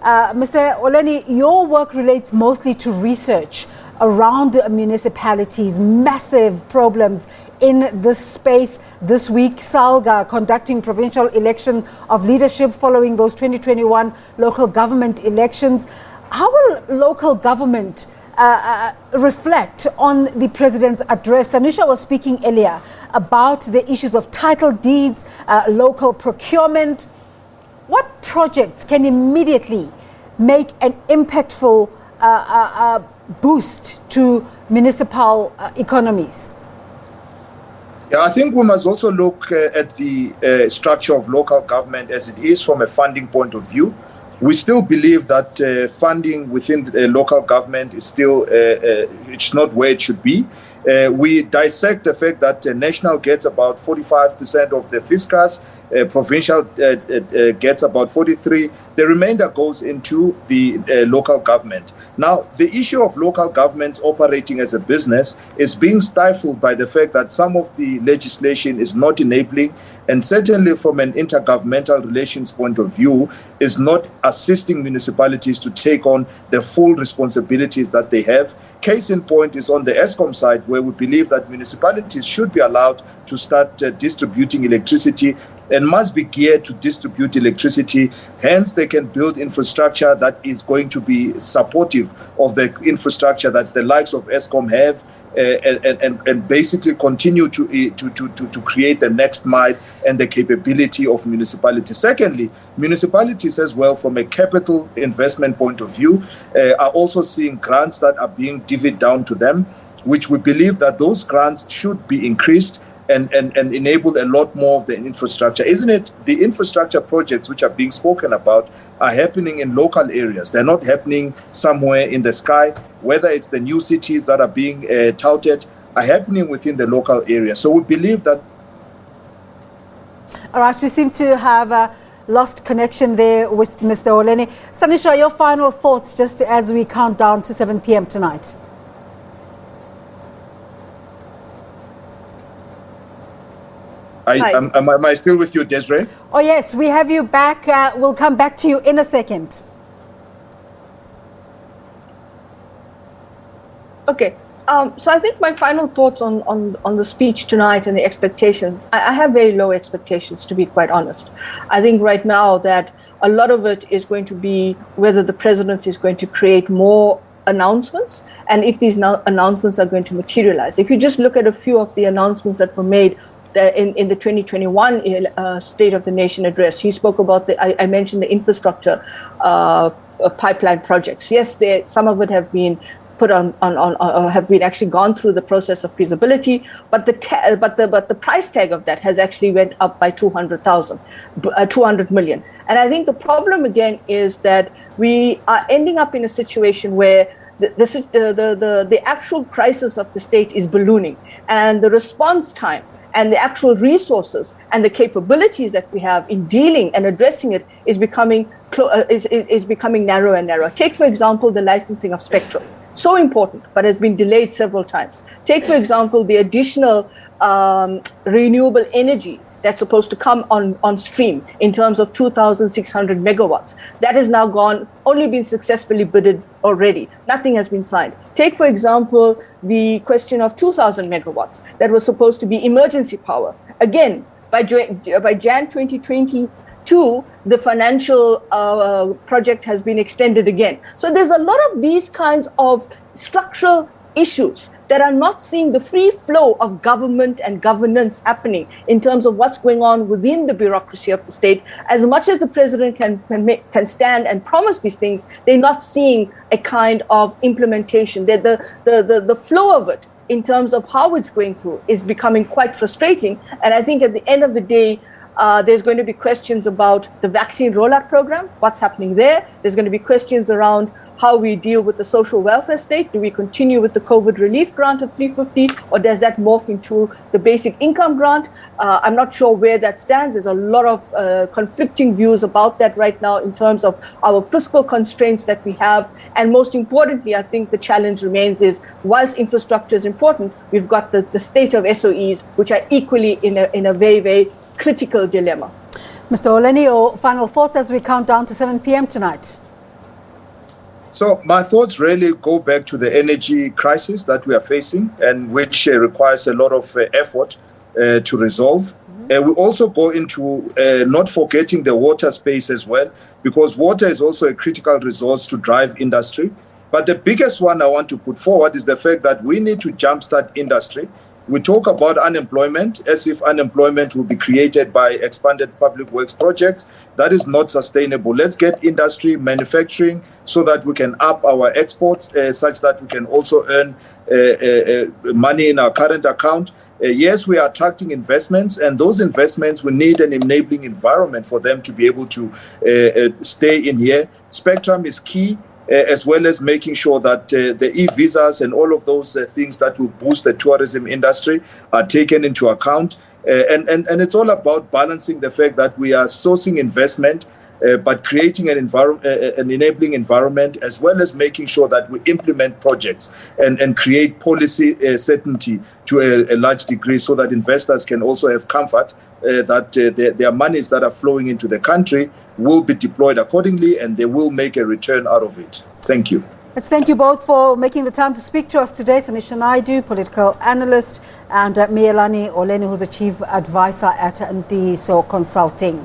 Mr. Holeni, your work relates mostly to research around municipalities, massive problems in this space. This week, SALGA conducting provincial election of leadership following those 2021 local government elections. How will local government reflect on the president's address? Sanusha was speaking earlier about the issues of title deeds, local procurement. What projects can immediately make an impactful boost to municipal economies? Yeah, I think we must also look at the structure of local government as it is from a funding point of view. We still believe that funding within the local government is still it's not where it should be. We dissect the fact that national gets about 45% of the fiscus, provincial gets about 43%. The remainder goes into the local government. Now, the issue of local governments operating as a business is being stifled by the fact that some of the legislation is not enabling, and certainly from an intergovernmental relations point of view, is not assisting municipalities to take on the full responsibilities that they have. Case in point is on the ESCOM side, where we believe that municipalities should be allowed to start distributing electricity and must be geared to distribute electricity. Hence, they can build infrastructure that is going to be supportive of the infrastructure that the likes of ESCOM have, and basically continue to create the next mile and the capability of municipalities. Secondly, municipalities as well, from a capital investment point of view, are also seeing grants that are being divvied down to them, which we believe that those grants should be increased and enable a lot more of the infrastructure. Isn't it? The infrastructure projects which are being spoken about are happening in local areas. They're not happening somewhere in the sky. Whether it's the new cities that are being touted, are happening within the local area. So we believe that. All right, we seem to have lost connection there with Mr. Holeni. Sanusha, your final thoughts just as we count down to 7 p.m. tonight. Am I still with you, Desiree? Oh, yes, we have you back. We'll come back to you in a second. Okay. So I think my final thoughts on the speech tonight and the expectations, I have very low expectations, to be quite honest. I think right now that a lot of it is going to be whether the president is going to create more announcements and if these announcements are going to materialize. If you just look at a few of the announcements that were made in the 2021 State of the Nation address, he spoke about I mentioned the infrastructure pipeline projects. Yes, some of it have been put on have been actually gone through the process of feasibility, but the price tag of that has actually went up by 200 million. And I think the problem again is that we are ending up in a situation where the actual crisis of the state is ballooning, and the response time and the actual resources and the capabilities that we have in dealing and addressing it is becoming narrower and narrower. Take, for example, the licensing of spectrum. So important, but has been delayed several times. Take, for example, the additional renewable energy that's supposed to come on stream in terms of 2,600 megawatts. That has now only been successfully bidded already. Nothing has been signed. Take, for example, the question of 2,000 megawatts that was supposed to be emergency power. Again, by Jan 2022, the financial project has been extended again. So there's a lot of these kinds of structural issues that are not seeing the free flow of government and governance happening in terms of what's going on within the bureaucracy of the state. As much as the president can stand and promise these things, they're not seeing a kind of implementation. The flow of it in terms of how it's going through is becoming quite frustrating. And I think at the end of the day, there's going to be questions about the vaccine rollout program, what's happening there. There's going to be questions around how we deal with the social welfare state. Do we continue with the COVID relief grant of 350, or does that morph into the basic income grant? I'm not sure where that stands. There's a lot of conflicting views about that right now in terms of our fiscal constraints that we have. And most importantly, I think the challenge remains is, whilst infrastructure is important, we've got the state of SOEs, which are equally in a very, very critical dilemma. Mr. Holeni, your final thoughts as we count down to 7 p.m. tonight? So my thoughts really go back to the energy crisis that we are facing, and which requires a lot of effort to resolve. We also go into not forgetting the water space as well, because water is also a critical resource to drive industry. But the biggest one I want to put forward is the fact that we need to jumpstart industry. We talk about unemployment as if unemployment will be created by expanded public works projects. That is not sustainable. Let's get industry, manufacturing, so that we can up our exports, such that we can also earn money in our current account. Yes, we are attracting investments, and those investments, we need an enabling environment for them to be able to stay in here. Spectrum is key. As well as making sure that the e-visas and all of those things that will boost the tourism industry are taken into account. And it's all about balancing the fact that we are sourcing investment, but creating an enabling environment, as well as making sure that we implement projects and create policy certainty to a large degree, so that investors can also have comfort that their monies that are flowing into the country will be deployed accordingly, and they will make a return out of it. Thank you. Let's thank you both for making the time to speak to us today. Sanusha Naidu, political analyst, and Miyelani Holeni, who's a chief advisor at Naidu Consulting.